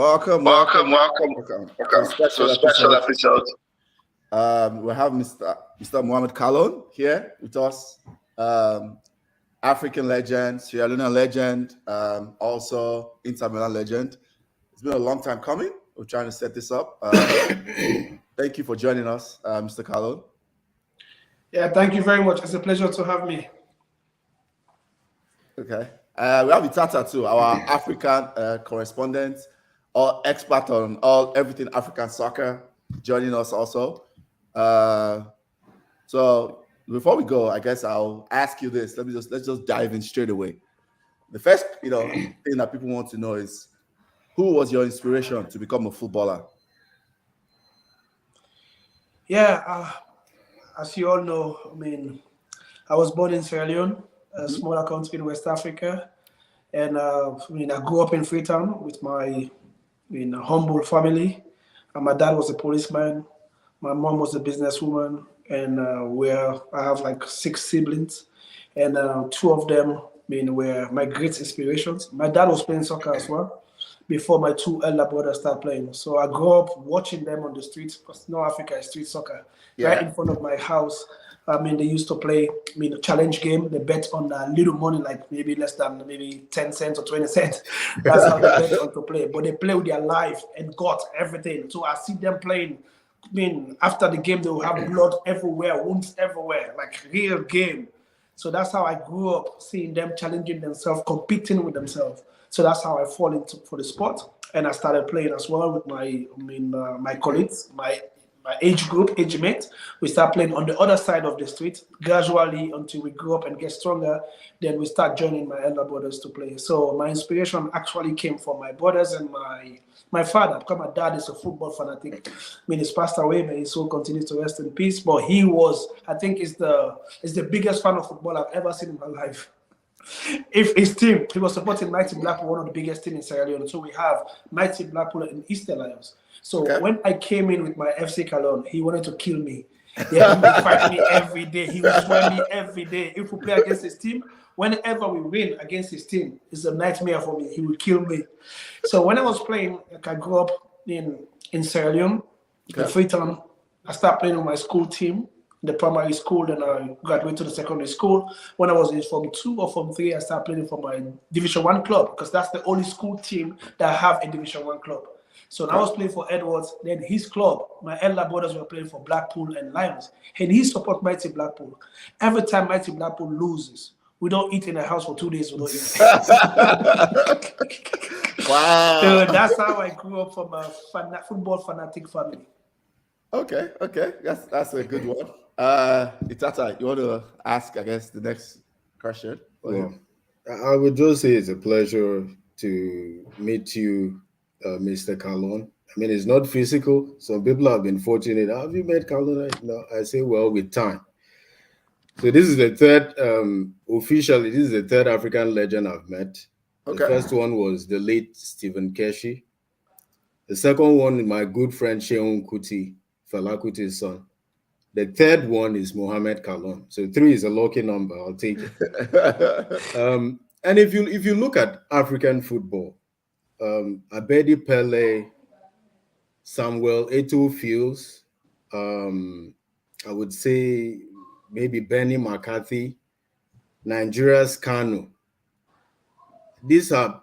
Welcome. So special episode. We have Mr. Mohammed Kallon here with us. African legend, Sierra Leone legend, also Inter Milan legend. It's been a long time coming. We're trying to set this up. Thank you for joining us, Mr. Kallon. Yeah, thank you very much. It's a pleasure to have me. Okay. We have Itata too, our African correspondent, or expert on everything African soccer, joining us also. So before we go, I guess I'll ask you this. Let's just dive in straight away. The first, thing that people want to know is, who was your inspiration to become a footballer? Yeah, as you all know, I was born in Sierra Leone, a smaller country in West Africa, and I grew up in Freetown with my humble family. And my dad was a policeman, my mom was a businesswoman, and I have like 6 siblings, and 2 of them were my great inspirations. My dad was playing soccer as well before my 2 elder brothers started playing. So I grew up watching them on the streets, because North Africa is street soccer. Yeah. Right in front of my house. They used to play challenge game. They bet on little money, like maybe less than 10 cents or 20 cents. That's how they bet on to play. But they play with their life and got everything. So I see them playing. After the game, they will have blood everywhere, wounds everywhere, like real game. So that's how I grew up, seeing them challenging themselves, competing with themselves. So that's how I fall into for the sport, and I started playing as well with my colleagues, my age mate. We start playing on the other side of the street gradually until we grow up and get stronger. Then we start joining my elder brothers to play. So my inspiration actually came from my brothers and my father, because my dad is a football fanatic. He's passed away, but his soul continues to rest in peace. But he was, I think, is the biggest fan of football I've ever seen in my life. If his team, he was supporting Mighty Blackpool, one of the biggest teams in Sierra Leone. So we have Mighty Blackpool and Easter Lions. So when I came in with my FC Kallon, he wanted to kill me. Yeah, he would fight me every day. He would swear me every day. If we play against his team, whenever we win against his team, it's a nightmare for me. He would kill me. So when I was playing, I grew up in Sierra Leone, in Freetown. I started playing on my school team, the primary school, then I graduated to the secondary school. When I was in Form 2 or Form 3, I started playing for my Division 1 club, because that's the only school team that have a Division 1 club. So I was playing for Edwards, then his club, my elder brothers were playing for Blackpool and Lions, and he support Mighty Blackpool. Every time Mighty Blackpool loses, we don't eat in the house for 2 days. We don't eat. Wow. So that's how I grew up from a football fanatic family. Okay. That's a good one. Itata, you want to ask, I guess, the next question? Well, I would just say it's a pleasure to meet you, Mr. Kallon. It's not physical. Some people have been fortunate. Have you met Kallon? No, I say, well, with time. So this is the third, officially, this is the third African legend I've met. Okay. The first one was the late Stephen Keshi. The second one, my good friend Sheung Kuti, Fela Kuti's son. The third one is Mohammed Kallon. So 3 is a lucky number. I'll take it. And if you look at African football, Abedi Pele, Samuel Eto'o Fields, I would say maybe Benny McCarthy, Nigeria's Kanu. These are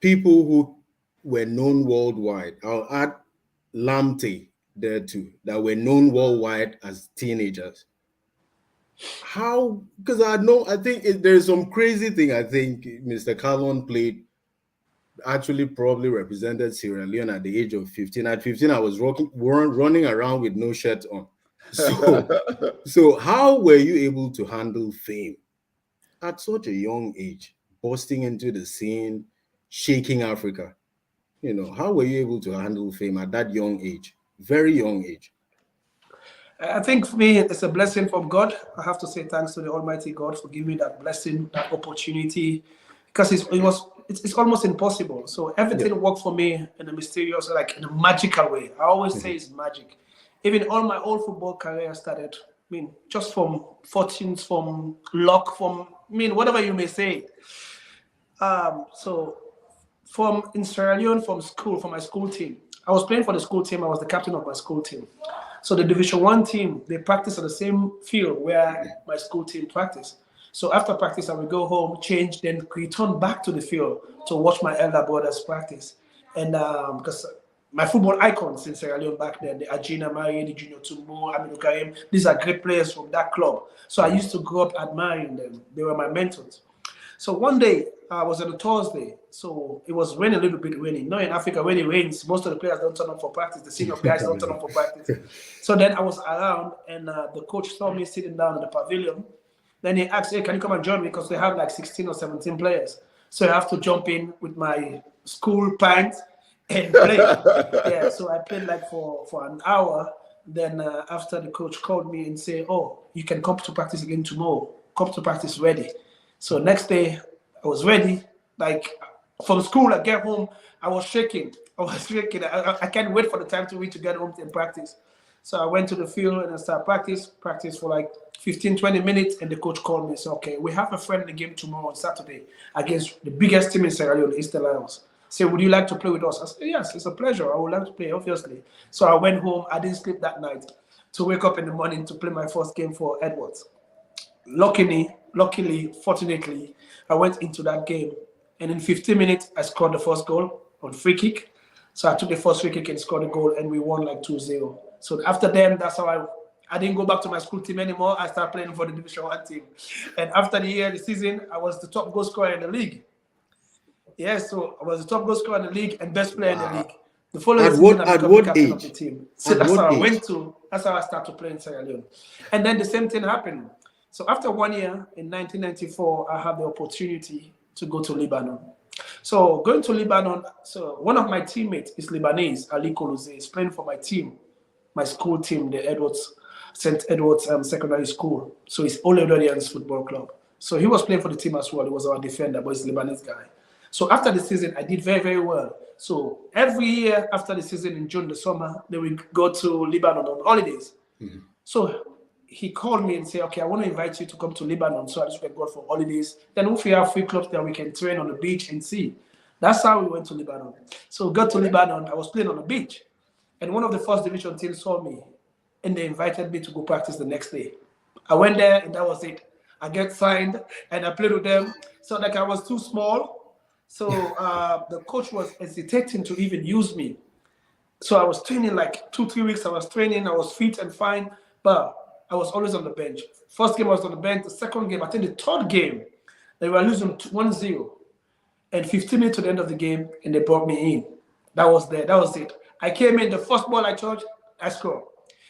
people who were known worldwide. I'll add Lamte there too, that were known worldwide as teenagers. How? Because I think there's some crazy thing. I think Mr. Kallon played, actually probably represented Sierra Leone at the age of 15. At 15, I was running around with no shirt on. So how were you able to handle fame at such a young age, busting into the scene, shaking Africa? How were you able to handle fame at that young age? Very young age. I think for me, it's a blessing from God. I have to say thanks to the Almighty God for giving me that blessing, that opportunity, because it's almost impossible. So everything worked for me in a mysterious, like in a magical way. I always say it's magic. Even all my old football career started, just from fortunes, from luck, from whatever you may say. So from in Sierra Leone, from school, from my school team. I was playing for the school team. I was the captain of my school team. So the Division One team, they practice on the same field where my school team practice. So after practice, I would go home, change, then return back to the field to watch my elder brothers practice. And because my football icons in Sierra Leone back then, the Agina Mari, the Junior Tumbo, Aminu Karim, these are great players from that club. So I used to grow up admiring them. They were my mentors. So one day, I was on a Thursday, so it was raining a little bit raining. No, in Africa, when it rains, most of the players don't turn up for practice. The senior guys don't turn up for practice. So then I was around, and the coach saw me sitting down in the pavilion. Then he asked, hey, can you come and join me? Because they have like 16 or 17 players. So I have to jump in with my school pants and play. Yeah, so I played like for an hour. Then after the coach called me and said, oh, you can come to practice again tomorrow. Come to practice ready. So next day, I was ready. Like from school, I get home, I was shaking. I can't wait for the time to reach to get home and practice. So I went to the field and I started practice for like 15, 20 minutes. And the coach called me and said, okay, we have a friendly game tomorrow on Saturday against the biggest team in Sierra Leone, Inter Milan. Say, would you like to play with us? I said, yes, it's a pleasure. I would like to play, obviously. So I went home. I didn't sleep that night to wake up in the morning to play my first game for Edwards. Luckily, fortunately, I went into that game, and in 15 minutes, I scored the first goal on free kick. So I took the first free kick and scored a goal, and we won like 2-0. So after then, that's how I didn't go back to my school team anymore. I started playing for the Division One team. And after the season, I was the top goal scorer in the league. Yeah, so I was the top goal scorer in the league and best player in the league. The following season, I became the captain of the team. So that's how I started to play in Sierra Leone. And then the same thing happened. So after 1 year, in 1994, I had the opportunity to go to Lebanon. So going to Lebanon, so one of my teammates is Lebanese, Ali Koulouze, is playing for my team, my school team, the St. Edward's Secondary School. So it's All Edwardians Football Club. So he was playing for the team as well. He was our defender, but he's a Lebanese guy. So after the season, I did very, very well. So every year after the season in June, the summer, then we go to Lebanon on holidays. Mm-hmm. So he called me and said, okay, I want to invite you to come to Lebanon so we can go for holidays. Then if we have free clubs there, we can train on the beach and see. That's how we went to Lebanon. So we got to Lebanon. I was playing on the beach. And one of the first division teams saw me. And they invited me to go practice the next day. I went there and that was it. I get signed and I played with them. So like I was too small. So the coach was hesitating to even use me. So I was training like 2-3 weeks. I was training. I was fit and fine. But I was always on the bench. First game I was on the bench. The second game, I think the third game, they were losing 1-0. And 15 minutes to the end of the game, and they brought me in. That was it. I came in, the first ball I touched, I scored.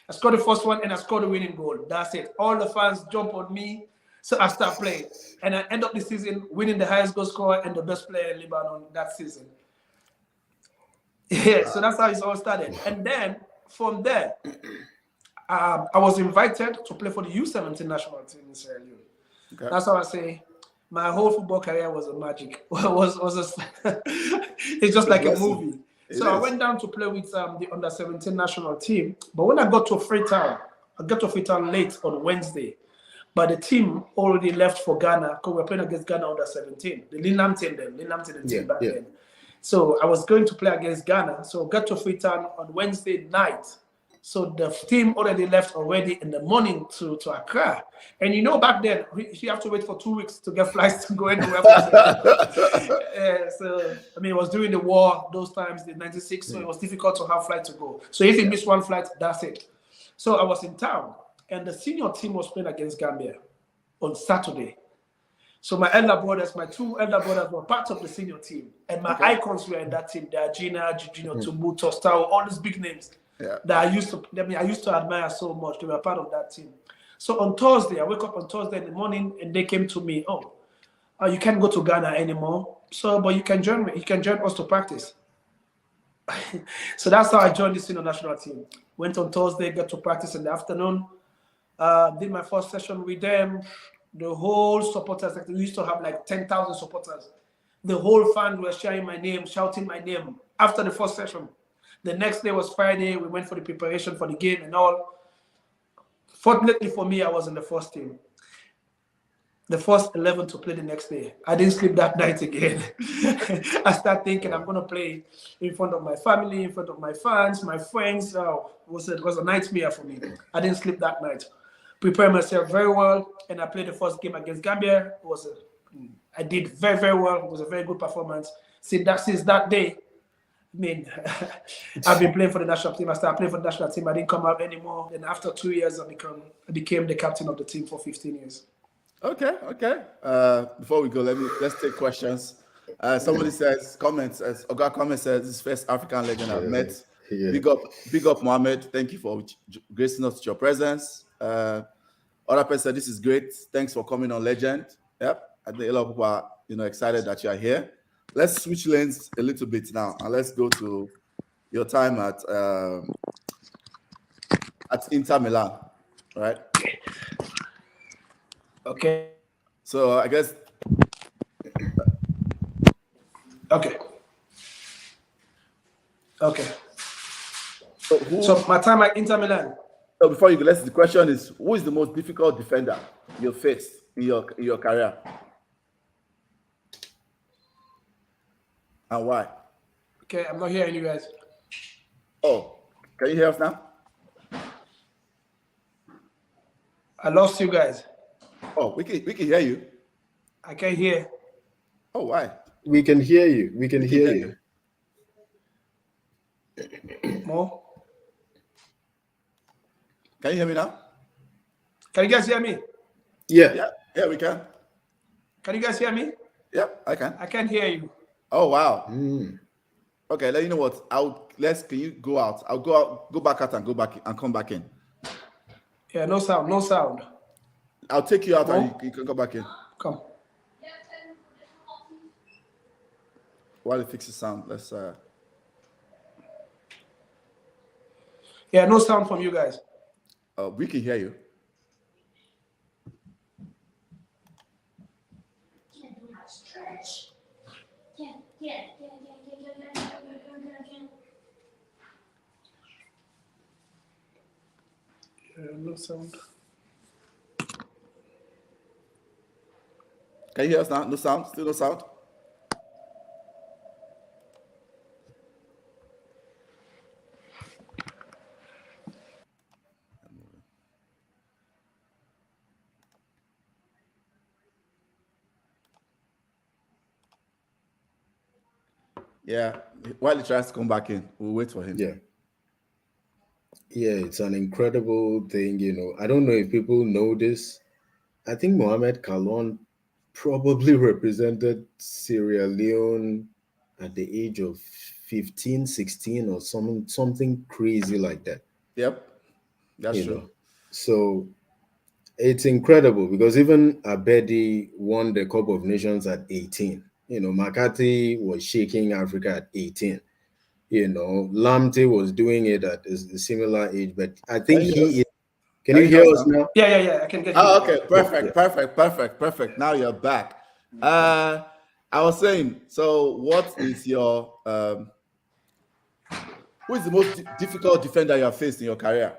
I scored the first one, and I scored the winning goal. That's it. All the fans jump on me, so I start playing. And I end up the season winning the highest goal scorer and the best player in Lebanon that season. Yeah, so that's how it all started. And then, from there, I was invited to play for the U17 national team in Sierra Leone. Okay. That's how I say my whole football career was a magic. It's just like a movie. I went down to play with the under-17 national team. But when I got to Freetown, late on Wednesday. But the team already left for Ghana because we were playing against Ghana under-17. The Linam team back then. So I was going to play against Ghana. So I got to Freetown on Wednesday night. So the team already left already in the morning to Accra. And you know, back then, you have to wait for 2 weeks to get flights to go anywhere. So, I mean, it was during the war, those times, the 96, so it was difficult to have flight to go. So if you miss one flight, that's it. So I was in town, and the senior team was playing against Gambia on Saturday. So my two elder brothers were part of the senior team. And my icons were in that team. They are Gina, Tumbu, Tostao, all these big names. Yeah. That I used to admire so much. They were part of that team. So on Thursday, I wake up on Thursday in the morning and they came to me, you can't go to Ghana anymore. So, but you can join me. You can join us to practice. So that's how I joined the senior national team. Went on Thursday, got to practice in the afternoon. Did my first session with them. The whole supporters, we used to have like 10,000 supporters. The whole fans were sharing my name, shouting my name after the first session. The next day was Friday. We went for the preparation for the game and all. Fortunately for me, I was in the first team. the first 11 to play the next day. I didn't sleep that night again. I started thinking I'm going to play in front of my family, in front of my fans, my friends. It was a nightmare for me. I didn't sleep that night. Prepared myself very well, and I played the first game against Gambia. I did very, very well. It was a very good performance. Since that day, I mean, I've been playing for the national team. I started playing for the national team. I didn't come out anymore. And after 2 years, I became the captain of the team for 15 years. Okay. Before we go, let's take questions. Somebody says comments. As Oga comment says, this is first African legend I've met. Yeah. Big up, Mohammed. Thank you for gracing us with your presence. Other person said, this is great. Thanks for coming on, legend. Yep. I think a lot of people are excited that you are here. Let's switch lanes a little bit now, and let's go to your time at Inter Milan, right? Okay. So I guess. Okay. So my time at Inter Milan. So before you go, the question is: who is the most difficult defender you faced in your career, and why? Okay, I'm not hearing you guys. Oh, can you hear us now? I lost you guys. Oh, we can hear you. I can't hear. Oh, why? We can hear you. We can hear you. More? Can you hear me now? Can you guys hear me? Yeah. Yeah, we can. Can you guys hear me? Yeah, I can. I can't hear you. Oh, wow. Okay, you know what? Can you go out? I'll go back out and go back and come back in. Yeah, no sound. I'll take you out and you can go back in. Come. While it fixes sound, let's Yeah, no sound from you guys. we can hear you. No sound. Can you hear us now? No sound? Still no sound? Yeah, while he tries to come back in, we'll wait for him. Yeah, it's an incredible thing, I don't know if people know this. I think Mohammed Kallon probably represented Sierra Leone at the age of 15, 16 or something crazy like that. Yep, that's true. So it's incredible because even Abedi won the Cup of Nations at 18. McCarthy was shaking Africa at 18. Lamte was doing it at a similar age, but I think he is. Can you hear us now? Yeah, I can get you. Oh, okay, perfect. Now you're back. I was saying, so what is your who is the most difficult defender you have faced in your career?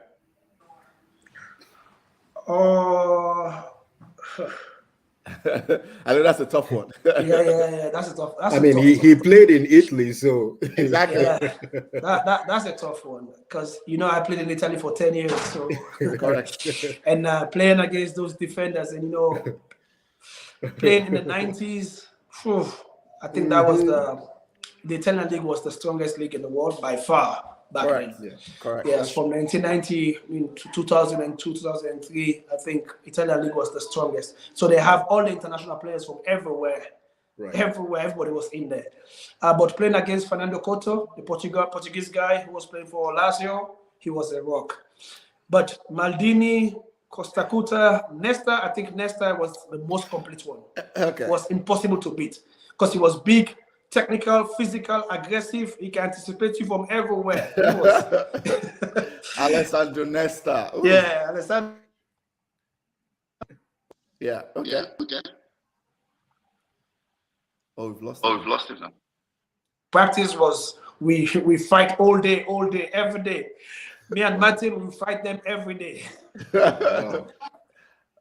I know that's a tough one. Yeah, that's a tough. He played in Italy, so exactly. Yeah, that's a tough one because I played in Italy for 10 years, so correct. And playing against those defenders, and playing in the 90s, I think that was the Italian league was the strongest league in the world by far. Correct. Then. Yeah, correct. Yes, from 1990 to 2002, 2003, I think Italian league was the strongest. So they have all the international players from everywhere. Right. Everywhere, everybody was in there. But playing against Fernando Couto, the Portuguese guy who was playing for Lazio, he was a rock. But Maldini, Costa Curta, Nesta, I think Nesta was the most complete one. Okay. It was impossible to beat because he was big, technical, physical, aggressive. He can anticipate you from everywhere. He was. Alessandro Nesta. Ooh. Yeah, Alessandro. Yeah. Okay. Oh, we've lost him now. Practice was we fight all day, every day. Me and Martin, we fight them every day. Wow.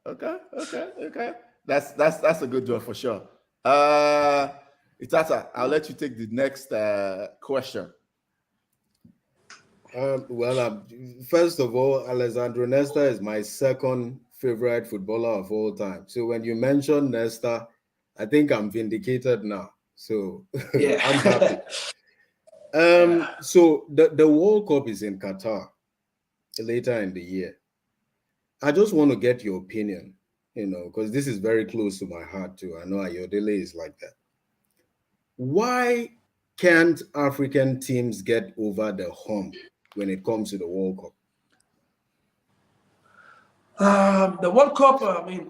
Okay. That's a good one for sure. Itata, I'll let you take the next question. First of all, Alessandro Nesta is my second favorite footballer of all time. So when you mention Nesta, I think I'm vindicated now. So Yeah. I'm happy. So the World Cup is in Qatar later in the year. I just want to get your opinion, because this is very close to my heart too. I know Ayodele is like that. Why can't African teams get over the hump when it comes to the World Cup? The World Cup,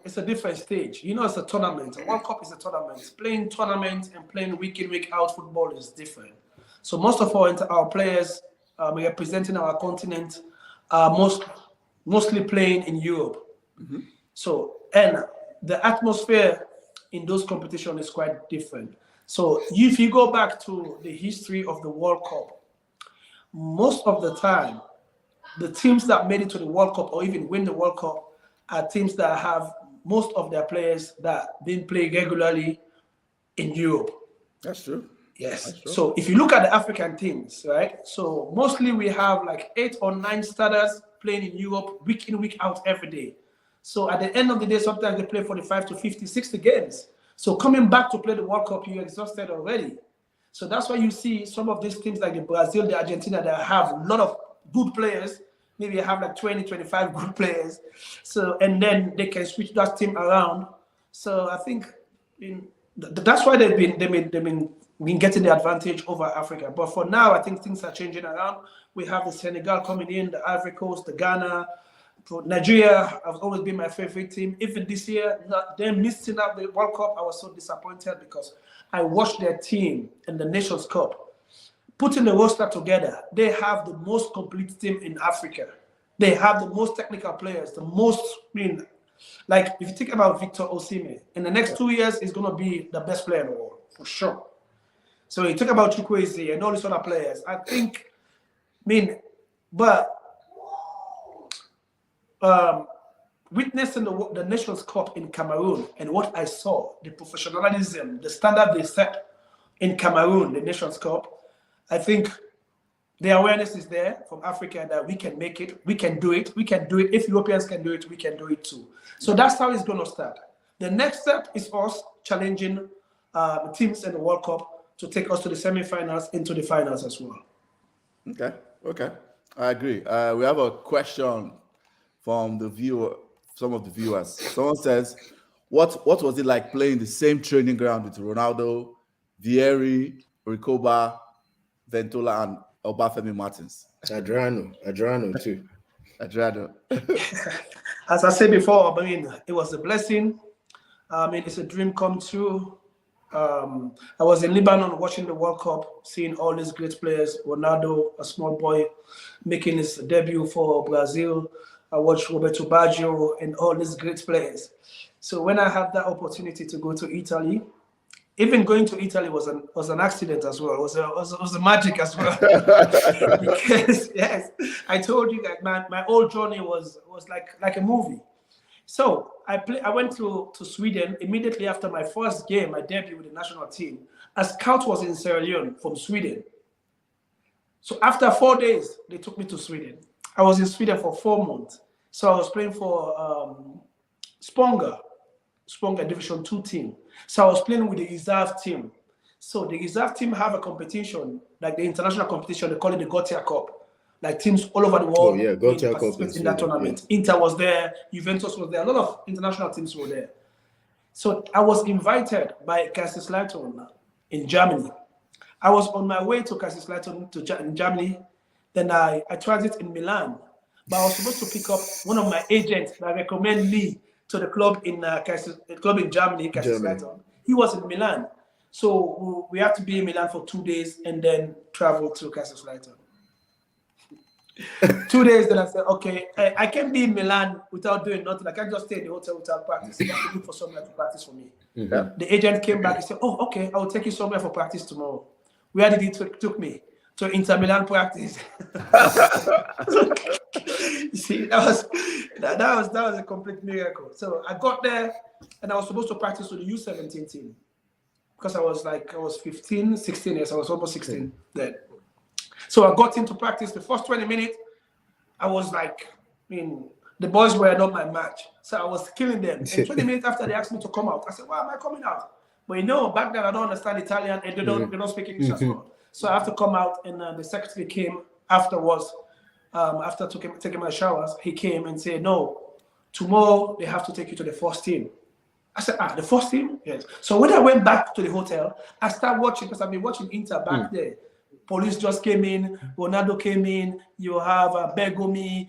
it's a different stage. It's a tournament. The World Cup is a tournament. Playing tournament and playing week in, week out football is different. So most of our players representing our continent are mostly playing in Europe. Mm-hmm. So, and the atmosphere in those competitions is quite different. So if you go back to the history of the World Cup, most of the time, the teams that made it to the World Cup or even win the World Cup are teams that have most of their players that didn't play regularly in Europe. That's true. Yes. That's true. So if you look at the African teams, right? So mostly we have like 8 or 9 starters playing in Europe week in, week out every day. So at the end of the day, sometimes they play 45 to 50, 60 games. So coming back to play the World Cup, you're exhausted already. So that's why you see some of these teams like the Brazil, the Argentina, that have a lot of good players. Maybe you have like 20, 25 good players. So, and then they can switch that team around. So I think that's why they've been getting the advantage over Africa. But for now, I think things are changing around. We have the Senegal coming in, the Ivory Coast, the Ghana. Nigeria has always been my favorite team. Even this year, them missing out the World Cup, I was so disappointed because I watched their team in the Nations Cup. Putting the roster together, they have the most complete team in Africa. They have the most technical players, the most, like if you think about Victor Osimhen, in the next 2 years, he's going to be the best player in the world, for sure. So you talk about Chukwueze and all these other players. I think, witnessing the Nations Cup in Cameroon and what I saw, the professionalism, the standard they set in Cameroon, the Nations Cup, I think the awareness is there from Africa that we can make it, we can do it, we can do it. If Europeans can do it, we can do it too. So that's how it's going to start. The next step is us challenging teams in the World Cup to take us to the semi-finals, into the finals as well. Okay. I agree. We have a question from some of the viewers. Someone says, what was it like playing the same training ground with Ronaldo, Vieri, Ricoba, Ventola, and Obafemi Martins? Adriano too. Adriano. As I said before, it was a blessing. It's a dream come true. I was in Lebanon watching the World Cup, seeing all these great players. Ronaldo, a small boy, making his debut for Brazil. I watched Roberto Baggio and all these great players. So when I had that opportunity to go to Italy, even going to Italy was an accident as well. It was a magic as well. Because yes, I told you that my whole journey was like a movie. So I went to Sweden immediately after my first game, my debut with the national team. A scout was in Sierra Leone from Sweden. So after 4 days, they took me to Sweden. I was in Sweden for 4 months. So I was playing for Spånga Division 2 team. So I was playing with the reserve team. So the reserve team have a competition, like the international competition, they call it the Gothia Cup. Like teams all over the world. Oh yeah, Gothia Cup in that tournament. Yeah. Inter was there, Juventus was there, a lot of international teams were there. So I was invited by Kaiserslautern in Germany. I was on my way to Kaiserslautern in Germany. Then I transit in Milan. But I was supposed to pick up one of my agents that recommended me to the club in Germany, Kaiserslautern. He was in Milan. So we had to be in Milan for 2 days and then travel to Kaiserslautern. 2 days, then I said, okay, I can't be in Milan without doing nothing. I can't just stay in the hotel without practice. You have to look for somewhere to practice for me. Mm-hmm. The agent came back and said, oh, okay, I will take you somewhere for practice tomorrow. Where did he took me? to Inter Milan practice. You see, that was a complete miracle. So I got there, and I was supposed to practice with the U17 team because I was 15, 16 years. I was almost 16 then. So I got into practice. The first 20 minutes, I was like, the boys were not my match. So I was killing them. And 20 minutes after they asked me to come out, I said, why am I coming out? But back then I don't understand Italian and they don't speak English as well. So I have to come out, and the secretary came afterwards. After taking my showers, he came and said, no, tomorrow they have to take you to the first team. I said, the first team? Yes. So when I went back to the hotel, I started watching, because I've been watching Inter back there. Police just came in, Ronaldo came in, you have Bergomi,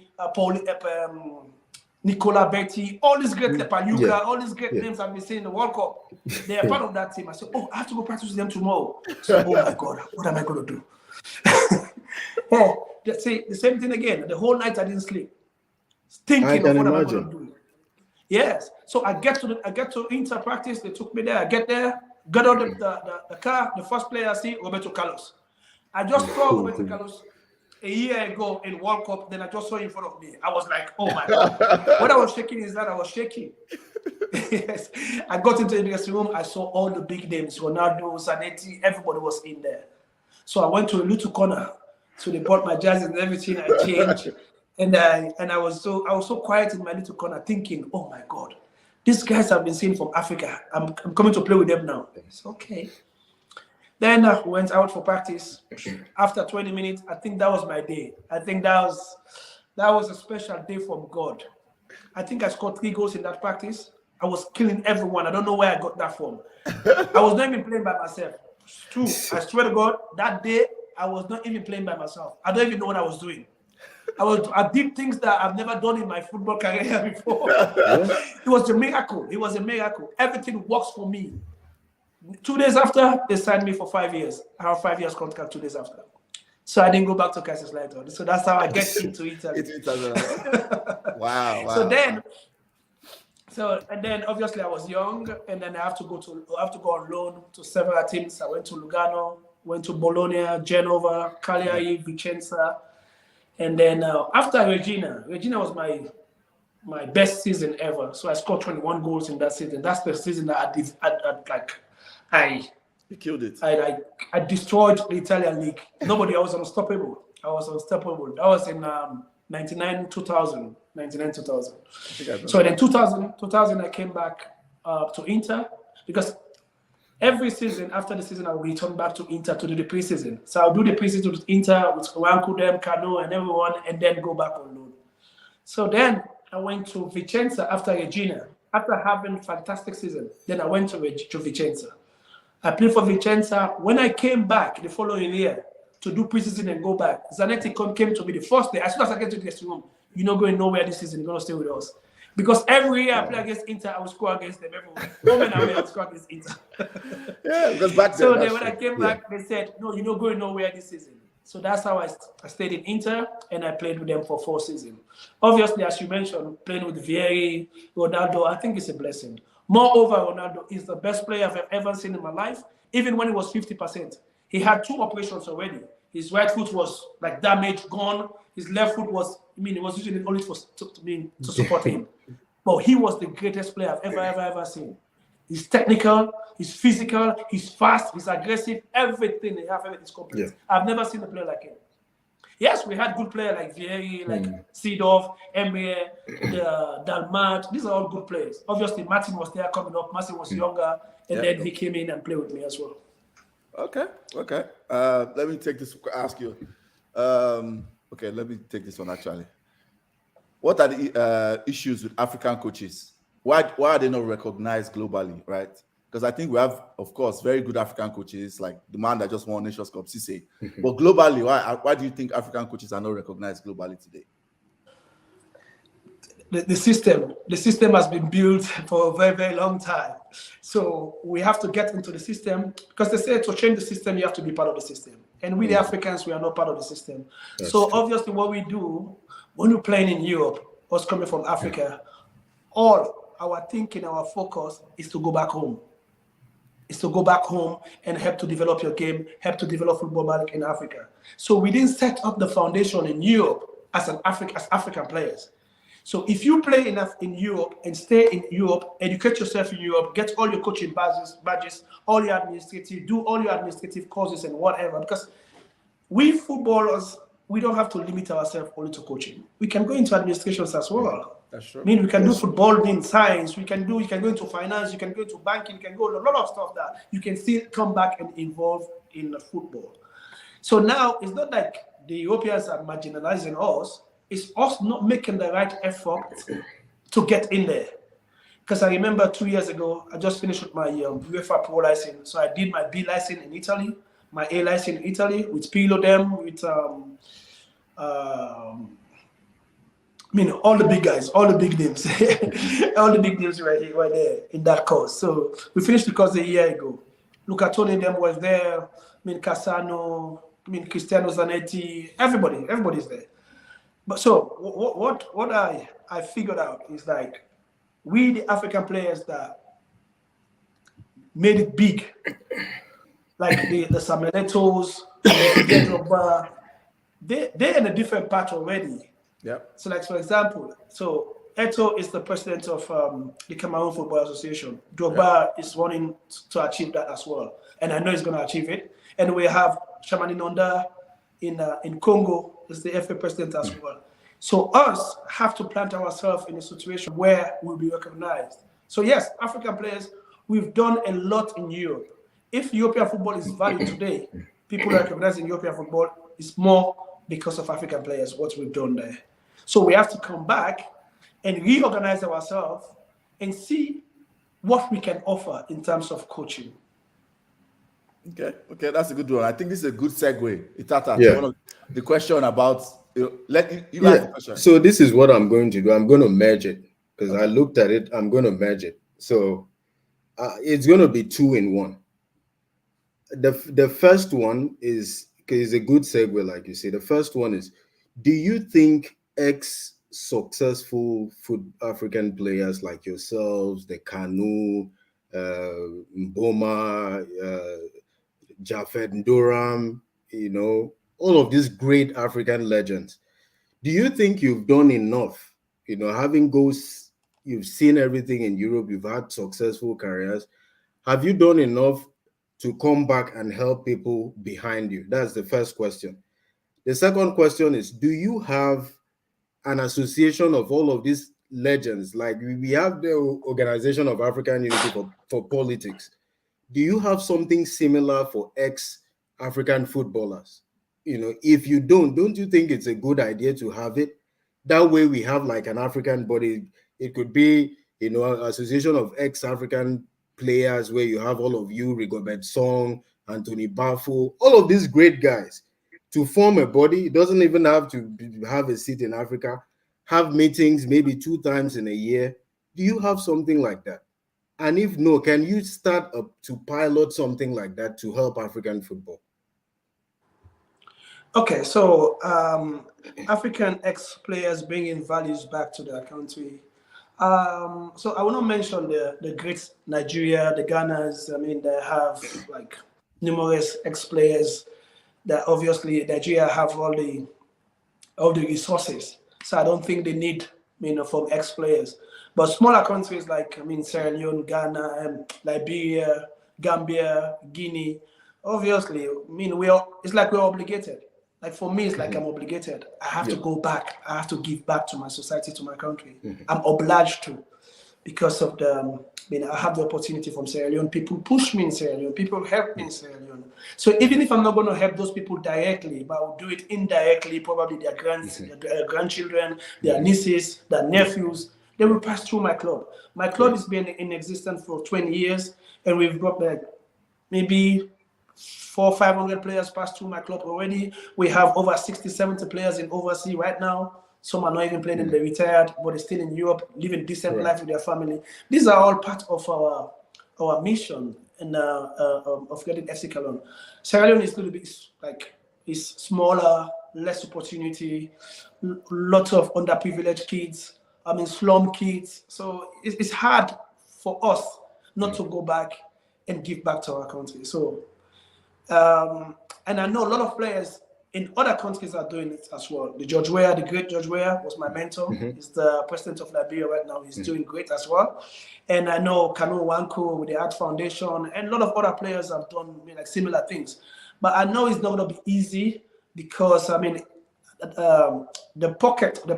Nicola Betti, all these great Paluca, all these great names I've been seeing in the World Cup. They are part of that team. I said, I have to go practice with them tomorrow. So, oh my God, what am I going to do? The same thing again. The whole night I didn't sleep, thinking of what am I going to do. Yes. So I get to Inter practice. They took me there. I get there, got out the car. The first player I see, Roberto Carlos. I just saw Roberto Carlos a year ago in World Cup. Then I just saw him in front of me. I was like, oh my God. What I was shaking is that I was shaking. Yes. I got into the dressing room. I saw all the big names, Ronaldo, Zanetti, everybody was in there. So I went to a little corner. So they bought my jerseys and everything. I changed. And I was so quiet in my little corner thinking, oh my God, these guys have been seen from Africa. I'm coming to play with them now. It's okay. Then I went out for practice. After 20 minutes, I think that was my day. I think that was a special day from God. I think I scored 3 goals in that practice. I was killing everyone. I don't know where I got that from. I was not even playing by myself. It's true. I swear to God, that day, I was not even playing by myself. I don't even know what I was doing. I did things that I've never done in my football career before. It was a miracle. It was a miracle. Everything works for me. 2 days after, they signed me for 5 years. I have 5 years contract 2 days after. So I didn't go back to Kaiserslautern. So that's how I get into Italy. Wow. So then obviously I was young, and then I have to go on loan to several teams. I went to Lugano, went to Bologna, Genova, Cagliari, Vicenza. And then after Regina was my best season ever. So I scored 21 goals in that season. That's the season that You killed it. I destroyed the Italian league. Nobody else was unstoppable. I was unstoppable. That was in 99-2000. So then 2000 I came back to Inter, because every season, after the season, I will return back to Inter to do the preseason. So I'll do the preseason with Inter, with Wankudem, Cano, and everyone, and then go back on loan. So then I went to Vicenza after Regina. After having a fantastic season, then I went to Vicenza. I played for Vicenza. When I came back the following year to do preseason and go back, Zanetti came to me the first day. As soon as I get to the dressing room, you're not going nowhere this season. You're going to stay with us. Because every year I play against Inter, I will score against them. Every moment I will score against Inter. Yeah, because back then. So then when I came back, they said, no, you're not going nowhere this season. So that's how I stayed in Inter, and I played with them for 4 seasons. Obviously, as you mentioned, playing with Vieri, Ronaldo, I think it's a blessing. Moreover, Ronaldo is the best player I've ever seen in my life, even when he was 50%. He had 2 operations already. His right foot was like damaged, gone. His left foot was, he was using it only to support him. But he was the greatest player I've ever seen. He's technical, he's physical, he's fast, he's aggressive, everything is complete. Yeah. I've never seen a player like him. Yes, we had good players like Vieri, like Seedorf, Emre, Dalmat. These are all good players. Obviously, Martin was there coming up. Martin was younger, and then he came in and played with me as well. Okay. Let me take this. Ask you. Okay, let me take this one actually. What are the issues with African coaches? Why are they not recognized globally, right? Because I think we have, of course, very good African coaches, like the man that just won Nations Cup, Cisse. But globally, why do you think African coaches are not recognized globally today? The system has been built for a very, very long time. So we have to get into the system, because they say to change the system, you have to be part of the system. And we, the Africans, we are not part of the system. That's so true. Obviously what we do, when we're playing in Europe, us coming from Africa, all our thinking, our focus is to go back home. is to go back home and help to develop your game, help to develop football back in Africa. So we didn't set up the foundation in Europe as African players. So if you play enough in Europe and stay in Europe, educate yourself in Europe, get all your coaching badges, all your do all your administrative courses and whatever, because we footballers, we don't have to limit ourselves only to coaching. We can go into administrations as well. That's true. I mean, we can do football in science, you can go into finance, you can go into banking, you can go a lot of stuff that you can still come back and involve in the football. So now it's not like the Europeans are marginalizing us, it's us not making the right effort to get in there. Because I remember 2 years ago, I just finished with my UEFA Pro license. So I did my B license in Italy, my A license in Italy with Pilo them, with all the big guys, all the big names, all the big names right there in that course. So we finished the course a year ago. Luca Toni them was there. Cassano, Cristiano Zanetti, everybody's there. But so what I figured out is like we the African players that made it big, like the Samuel Eto'os, the they're in a different path already. Yeah. So like for example, so Eto'o is the president of the Cameroon Football Association. Drogba is wanting to achieve that as well, and I know he's going to achieve it. And we have Shamani Nonda in Congo is the FA president as well. So us have to plant ourselves in a situation where we'll be recognized. So yes, African players, we've done a lot in Europe. If European football is valued today, people recognizing European football is more because of African players, what we've done there. So we have to come back and reorganize ourselves and see what we can offer in terms of coaching. Okay, that's a good one. I think this is a good segue. One of the question about ask the question. So this is what I'm going to do. I'm going to merge it because I looked at it. I'm going to merge it. So it's going to be 2 in 1. The first one is a good segue, like you say. The first one is: do you think successful African players like yourselves, the Kanu, Mboma, Jafet Ndoram, all of these great African legends, do you think you've done enough? Having goals, you've seen everything in Europe, you've had successful careers. Have you done enough to come back and help people behind you? That's the first question. The second question is: do you have an association of all of these legends? Like we have the Organization of African Unity for Politics. Do you have something similar for ex-African footballers? If you don't you think it's a good idea to have it? That way we have like an African body. It could be, an association of ex-African players where you have all of you, Rigobert Song, Anthony Bafo, all of these great guys to form a body. It doesn't even have to have a seat in Africa. Have meetings maybe 2 times in a year. Do you have something like that? And if no, can you start up to pilot something like that to help African football? Okay, so African ex-players bringing values back to their country. So I will not mention the great Nigeria, the Ghanas. I mean, they have like numerous ex-players that obviously Nigeria have all the resources. So I don't think they need, from ex-players. But smaller countries like, Sierra Leone, Ghana, Liberia, Gambia, Guinea, obviously, it's like we're obligated. Like for me, it's like I'm obligated. I have to go back. I have to give back to my society, to my country. I'm obliged to, because of I have the opportunity from Sierra Leone. People push me in Sierra Leone. People help me in Sierra Leone. So even if I'm not going to help those people directly, but I will do it indirectly, probably their grandchildren, their nieces, their nephews, they will pass through my club. My club has been in existence for 20 years, and we've got like maybe 400 or 500 players passed through my club already. We have over 60, 70 players in overseas right now. Some are not even playing and they're retired, but they're still in Europe, living decent life with their family. These are all part of our mission and of getting FC Kallon. Sierra Leone is a little bit is smaller, less opportunity, lots of underprivileged kids. Slum kids. So it's hard for us not to go back and give back to our country. So, and I know a lot of players in other countries are doing it as well. The George Weah, the great George Weah, was my mentor. He's the president of Liberia right now. He's doing great as well. And I know Kanu Wanko with the Art Foundation, and a lot of other players have done like similar things. But I know it's not going to be easy because the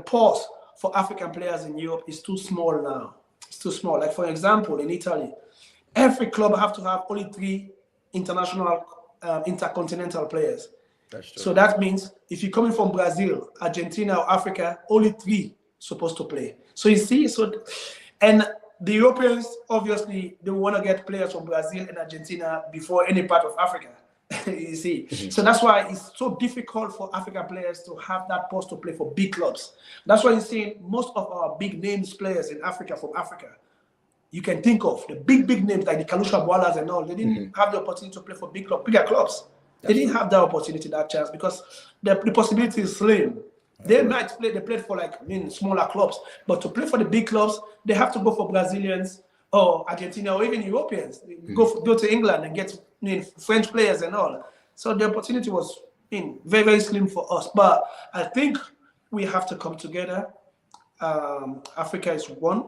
pause for African players in Europe is too small now. It's too small. Like for example, in Italy, every club have to have only 3 international intercontinental players. That's true. So that means if you're coming from Brazil, Argentina, or Africa, only 3 supposed to play. So you see, and the Europeans obviously they want to get players from Brazil and Argentina before any part of Africa. You see, so that's why it's so difficult for African players to have that post to play for big clubs. That's why you see most of our big names players in Africa from Africa. You can think of the big names like the Kalusha Boalas and all. They didn't have the opportunity to play for bigger clubs. They didn't have that opportunity, that chance, because the possibility is slim. They played for smaller clubs, but to play for the big clubs, they have to go for Brazilians or Argentina or even Europeans. Go to England and get French players and all. So the opportunity was very, very slim for us. But I think we have to come together. Africa is one.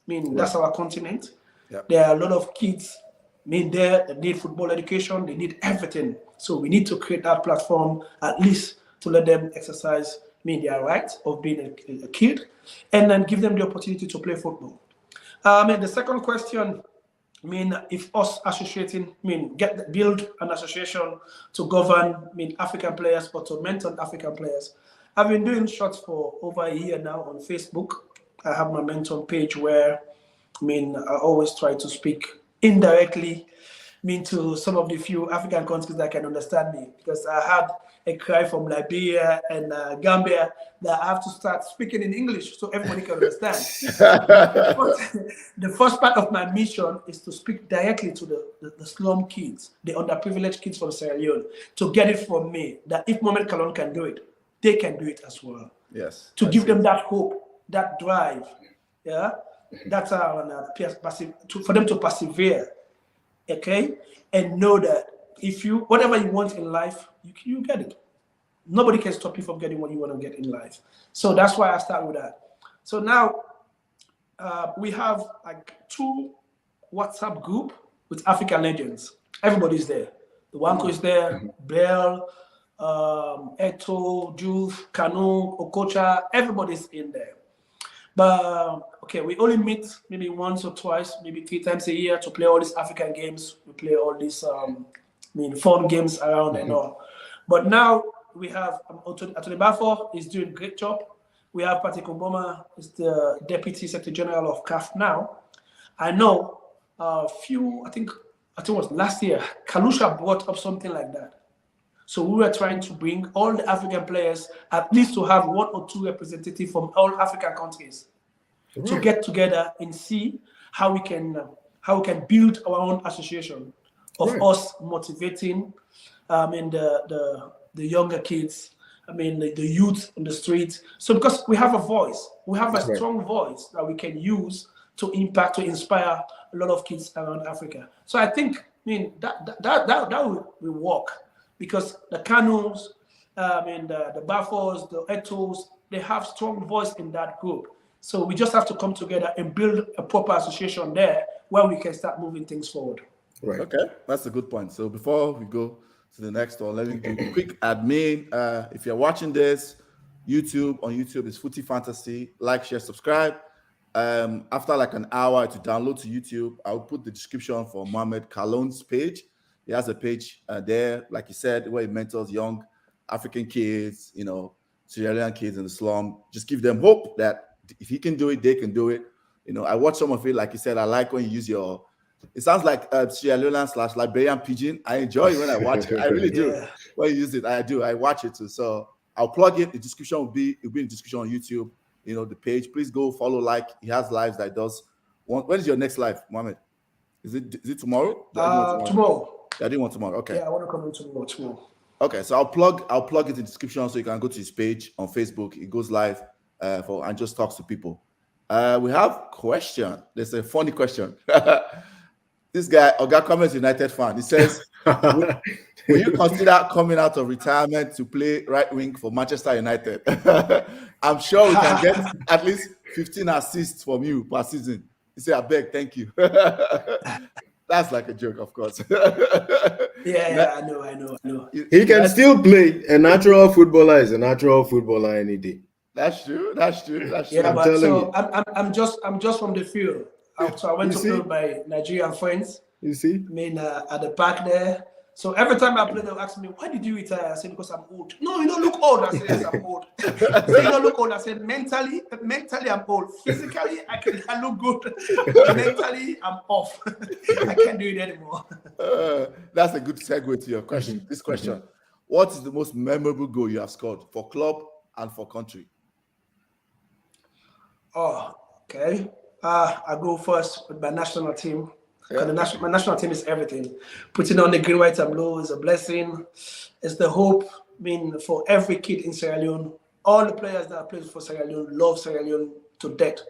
That's our continent. Yep. There are a lot of kids there that need football education. They need everything. So we need to create that platform at least to let them exercise their right of being a kid, and then give them the opportunity to play football. The second question, if us associating, build an association to govern, African players or to mentor African players. I've been doing shots for over a year now on Facebook. I have my mentor page where, I always try to speak indirectly, to some of the few African countries that can understand me, because I had a cry from Liberia and Gambia that I have to start speaking in English so everybody can understand. The first part of my mission is to speak directly to the slum kids, the underprivileged kids from Sierra Leone, to get it from me that if Mohammed Kallon can do it, they can do it as well. Yes. To give them that hope, that drive, that's for them to persevere, okay, and know that if you whatever you want in life, you get it. Nobody can stop you from getting what you want to get in life. So that's why I start with that. So now we have 2 WhatsApp group with African legends. Everybody's there. The Wanko is there, Bell, Eto, Youve, Kanu, Okocha, everybody's in there. But okay, we only meet maybe once or twice, maybe 3 times a year to play all these African games. We play all these fun games around and all. But now we have Atole Bafo is doing a great job. We have Patrick Mboma is the Deputy Secretary General of CAF now. I know I think it was last year, Kalusha brought up something like that. So we were trying to bring all the African players at least to have 1 or 2 representatives from all African countries to get together and see how we can build our own association of us motivating the younger kids, the youth on the streets. So because we have a voice, we have a strong voice that we can use to impact, to inspire a lot of kids around Africa. So I think that will work. Because the Kanus, the Bafos, the Etos, they have strong voice in that group. So we just have to come together and build a proper association there where we can start moving things forward. Right. Okay, that's a good point. So before we go to the next one, let me do a quick admin. If you're watching this, on YouTube is Footy Fantasy. Like, share, subscribe. After like an hour to download to YouTube, I'll put the description for Mohammed Kallon's page. He has a page there, like you said, where he mentors young African kids, Sierra Leone kids in the slum. Just give them hope that if he can do it, they can do it. I watch some of it, like you said. I like when you use it sounds like Sierra Leone / Liberian pidgin. I enjoy it when I watch it. I really do. Yeah. When you use it, I do. I watch it too. So I'll plug it. The description will be in the description on YouTube. The page. Please go follow. He has lives that he does. When is your next live, Mohammed? Is it tomorrow? Tomorrow. I didn't want tomorrow. Okay. Yeah, I want to come in tomorrow. Okay, so I'll plug it in the description so you can go to his page on Facebook. It goes live and just talks to people. We have question. There's a funny question. This this guy, Oga Comments United fan. He says, will you consider coming out of retirement to play right wing for Manchester United? I'm sure we can get at least 15 assists from you per season. He said, I beg, thank you. That's like a joke, of course. Yeah, I know. He can still play. A natural footballer is a natural footballer any day. That's true. Yeah, but so I'm just from the field. So I went to play with my Nigerian friends. You see? I mean, at the park there. So every time I play, they'll ask me, why did you retire? I said, because I'm old. No, you don't look old. I said, yes, I'm old. They say, you don't look old. I said, mentally, I'm old. Physically, I look good. Mentally, I'm off. I can't do it anymore. That's a good segue to your question. This question. What is the most memorable goal you have scored for club and for country? Oh, okay. I go first with my national team. Yeah. My national team is everything. Putting on the green, white, and blue is a blessing. It's the hope. I mean, for every kid in Sierra Leone, all the players that play for Sierra Leone love Sierra Leone to death.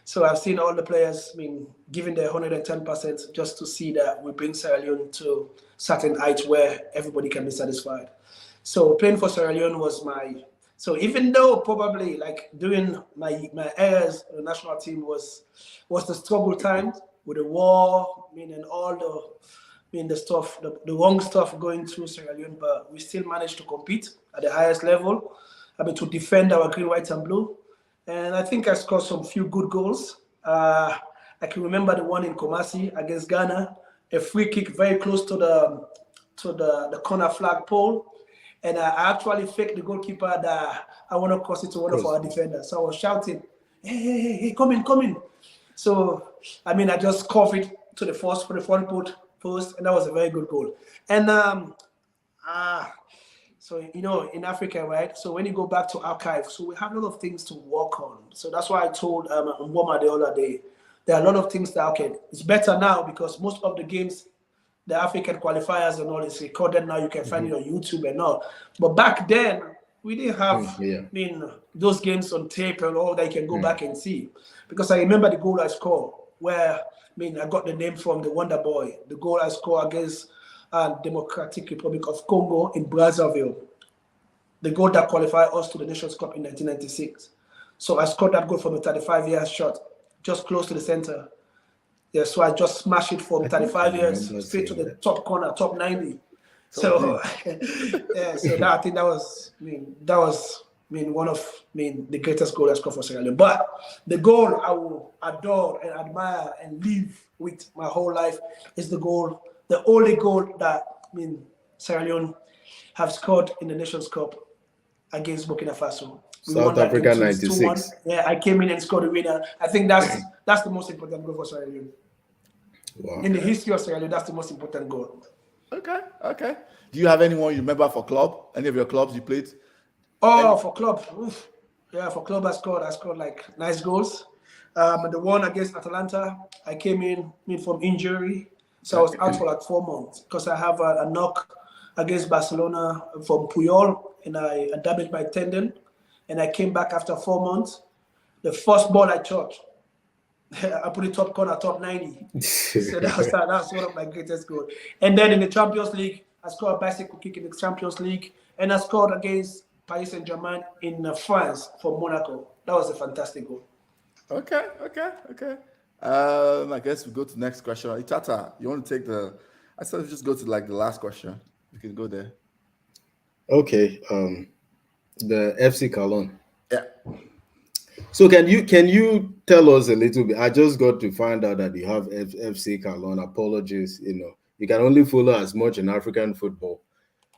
So I've seen all the players, I mean, giving their 110% just to see that we bring Sierra Leone to certain heights where everybody can be satisfied. So playing for Sierra Leone was my. So even though probably like during my years in the national team was the struggle times with the war, I mean, and all the stuff, the wrong stuff going through Sierra Leone, but we still managed to compete at the highest level. I mean, to defend our green, white, and blue. And I think I scored some few good goals. I can remember the one in Kumasi against Ghana, a free kick very close to the corner flag pole. And I actually faked the goalkeeper that I want to cross it to one of our defenders. So I was shouting, hey, come in. So, I mean, I just coughed it to the front post, and that was a very good goal. And so, you know, in Africa, right? So when you go back to archive, so we have a lot of things to work on. So that's why I told Mboma the other day, there are a lot of things that, okay, it's better now because most of the games, the African qualifiers and all is recorded now. You can find it on YouTube and all. But back then, we didn't have, I mean, those games on tape and all that you can go back and see. Because I remember the goal I scored where, I mean, I got the name from the Wonder Boy. The goal I scored against Democratic Republic of Congo in Brazzaville. The goal that qualified us to the Nations Cup in 1996. So I scored that goal from a 35-yard shot, just close to the center. Yeah, so I just smashed it from 35 years straight to the top corner, top 90. So, yeah, so that, I think that was one of the greatest goals I scored for Sierra Leone. But the goal I will adore and admire and live with my whole life is the only goal that Sierra Leone have scored in the Nations Cup against Burkina Faso. South Africa 96. Yeah, I came in and scored the winner. I think that's the most important goal for Sierra Leone. Wow. In the history of Sierra Leone, that's the most important goal. Okay. Do you have anyone you remember for club? Any of your clubs you played? For club. Oof. Yeah, for club I scored like nice goals. The one against Atalanta, I came in from injury. So I was out for like 4 months because I have a knock against Barcelona from Puyol and I damaged my tendon. And I came back after 4 months. The first ball I shot, I put it top corner, top 90. So that's one of my greatest goals. And then in the Champions League, I scored a bicycle kick in the Champions League. And I scored against Paris Saint-Germain in France for Monaco. That was a fantastic goal. Okay. I guess we go to the next question. Itata, you want to take I said just go to like the last question. You can go there. Okay. The FC Kallon. Yeah. So can you tell us a little bit? I just got to find out that you have FC Kallon. Apologies, you can only follow as much in African football.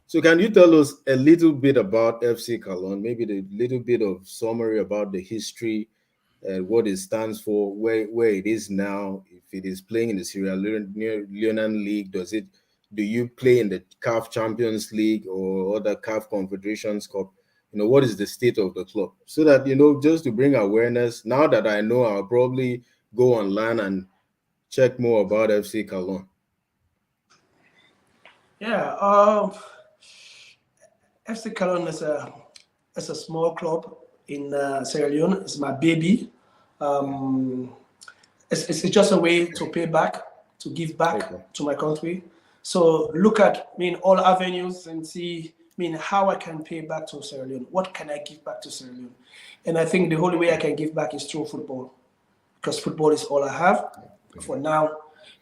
So can you tell us a little bit about FC Kallon? Maybe a little bit of summary about the history, what it stands for, where it is now. If it is playing in the Sierra Leone League, do you play in the CAF Champions League or other CAF Confederations Cup? What is the state of the club? So that, just to bring awareness, now that I know, I'll probably go online and check more about FC Kallon. Yeah. FC Kallon is a small club in Sierra Leone. It's my baby. It's just a way to pay back to give back to my country. So look at, all avenues and see, how I can pay back to Sierra Leone. What can I give back to Sierra Leone? And I think the only way I can give back is through football, because football is all I have for now.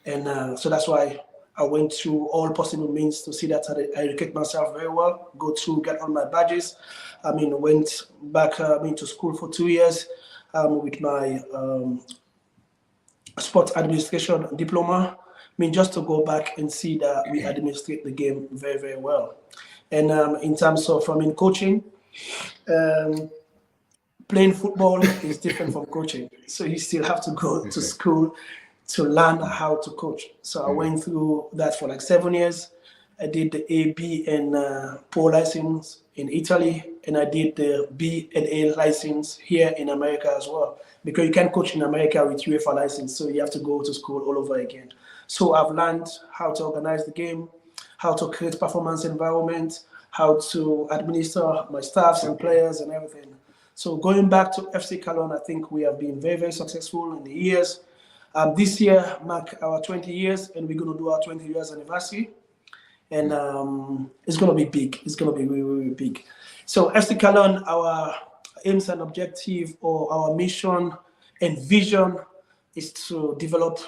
And so that's why I went through all possible means to see that I educate myself very well, get all my badges. Went back to school for 2 years with my sports administration diploma. Just to go back and see that we administrate the game very, very well. And in terms of coaching, playing football is different from coaching. So you still have to go to school to learn how to coach. So I went through that for like 7 years. I did the A, B, and Pro license in Italy, and I did the B and A license here in America as well. Because you can't coach in America with UEFA license, so you have to go to school all over again. So I've learned how to organize the game, how to create performance environment, how to administer my staffs and players and everything. So going back to FC Kallon, I think we have been very, very successful in the years. This year mark our 20 years, and we're going to do our 20 years anniversary. And it's going to be big. It's going to be really, really big. So FC Kallon, our aims and objective, or our mission and vision, is to develop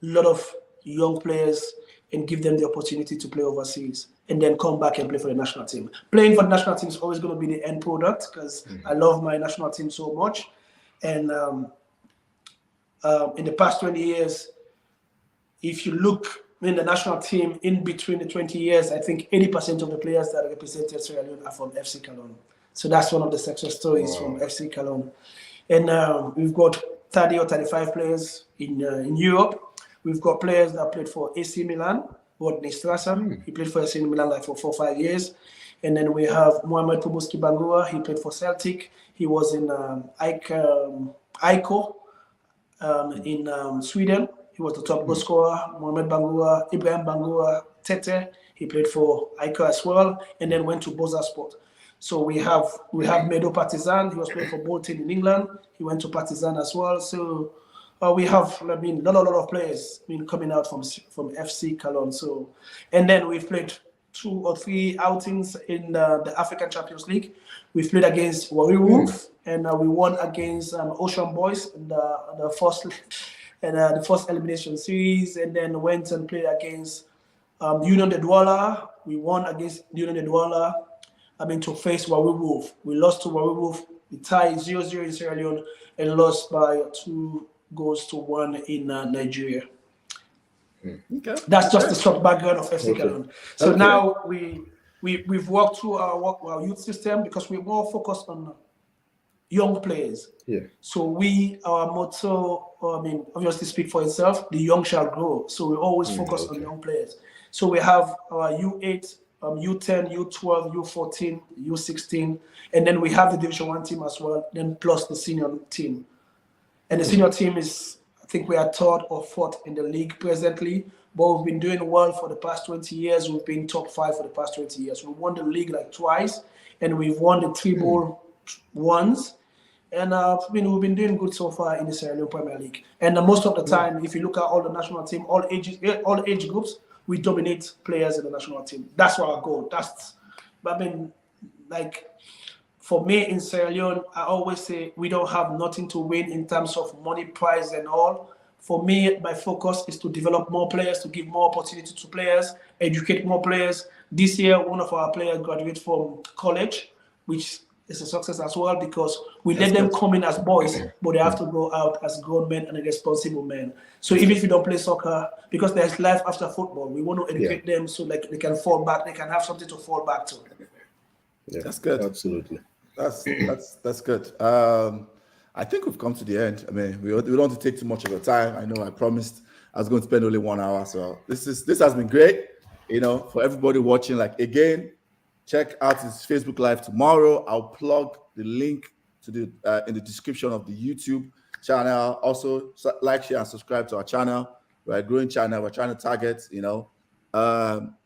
a lot of young players and give them the opportunity to play overseas and then come back and play for the national team. Playing for the national team is always going to be the end product, because I love my national team so much. And in the past 20 years, if you look in the national team in between the 20 years, I think 80% of the players that represented Sierra Leone are from FC Kallon. So that's one of the success stories from FC Kallon. And we've got 30 or 35 players in Europe. We've got players that played for AC Milan, Rodney Strasser. He played for AC Milan like for 4 or 5 years. And then we have Mohammed Kallon. He played for Celtic. He was in Aiko in Sweden. He was the top goal scorer. Ibrahim Bangura Tete. He played for Aiko as well, and then went to Boza Sport. So we have Medo Partizan. He was playing for Bolton in England. He went to Partizan as well. So we have, a lot of players coming out from FC Kallon. So, and then we've played 2 or 3 outings in the African Champions League. We've played against youve, and we won against Ocean Boys in the first elimination series, and then went and played against Union de Douala. We won against Union de Douala. To face youve. We lost to youve. We tied 0-0 in Sierra Leone and lost by 2-1 in Nigeria. Okay. That's just the short background of FC Kallon. So now we've worked through our youth system, because we're more focused on young players. Yeah. So our motto, obviously speak for itself, the young shall grow. So we always focus on young players. So we have our U8, U10, U12, U14, U16, and then we have the Division 1 team as well, then plus the senior team. And the senior team is, I think we are 3rd or 4th in the league presently, but we've been doing well for the past 20 years. We've been top 5 for the past 20 years. We won the league like twice, and we've won the treble once. And we've been doing good so far in the Sierra Leone Premier League. And most of the time, if you look at all the national team, all age groups, we dominate players in the national team. That's our goal. For me in Sierra Leone, I always say we don't have nothing to win in terms of money, prize, and all. For me, my focus is to develop more players, to give more opportunity to players, educate more players. This year, one of our players graduated from college, which is a success as well, because we let them come in as boys, but they have to go out as grown men and responsible men. So even if you don't play soccer, because there's life after football, we want to educate them so they can fall back, they can have something to fall back to. Yeah, that's good. Absolutely. That's good. I think we've come to the end. We don't want to take too much of your time. I know I promised I was going to spend only 1 hour. So this has been great. For everybody watching, again, check out his Facebook Live tomorrow. I'll plug the link to the in the description of the YouTube channel. Also, like, share, and subscribe to our channel. We're a growing channel. We're trying to target,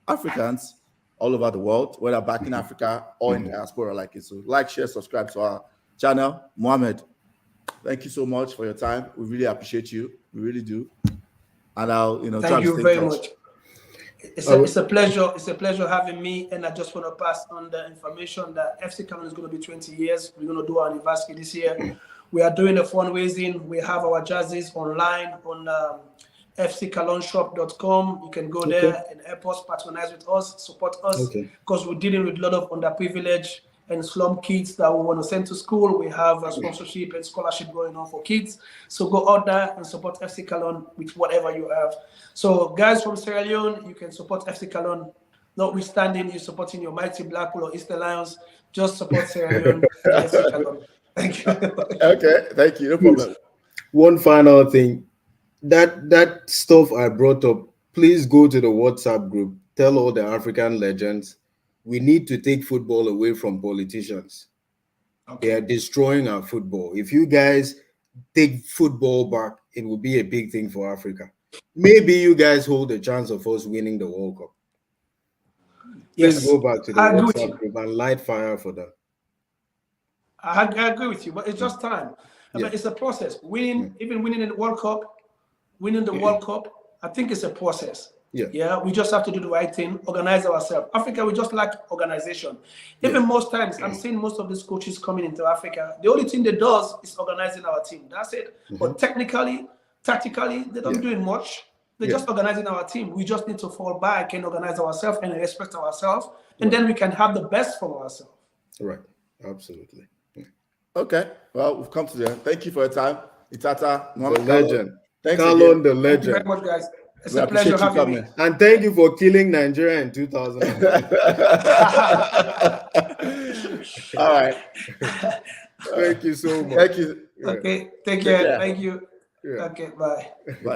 Africans all over the world, whether back in Africa or in diaspora like it. So like, share, subscribe to our channel. Mohammed, thank you so much for your time. We really appreciate you. We really do. and I'll try Thank to you stay very in touch. much. It's a pleasure. It's a pleasure having me, and I just want to pass on the information that FC Kallon is going to be 20 years. We're going to do our anniversary this year. We are doing a fundraising. We have our jerseys online on fckallonshop.com. You can go there and help us, patronize with us, support us, because we're dealing with a lot of underprivileged and slum kids that we want to send to school. We have a sponsorship and scholarship going on for kids. So go out there and support FC Kallon with whatever you have. So guys from Sierra Leone, you can support FC Kallon. Notwithstanding you supporting your mighty Blackpool or Easter Lions, just support Sierra Leone and FC Kallon. Thank you. Okay, thank you. No problem. One final thing. That stuff I brought up, please go to the WhatsApp group. Tell all the African legends we need to take football away from politicians. They are destroying our football. If you guys take football back, it will be a big thing for Africa. Maybe you guys hold a chance of us winning the World Cup. Please go back to the WhatsApp group and light fire for them. I agree with you, but it's just time. But it's a process. Even winning the World Cup, I think it's a process. We just have to do the right thing, organize ourselves. Africa, we just lack organization. Even most times, I'm seeing most of these coaches coming into Africa. The only thing they do is organizing our team. That's it. But technically, tactically, they're not doing much. They're just organizing our team. We just need to fall back and organize ourselves and respect ourselves, and then we can have the best from ourselves. Right. Absolutely. Okay. Well, we've come to the end. Thank you for your time. Itata, Mohammed Kallon. Thanks Kallon, again. the legend. Thank you very much, guys. It's a pleasure having me. And thank you for killing Nigeria in 2000. All right. Thank you so much. Thank you. Okay. Take care. Thank you. Okay. Bye.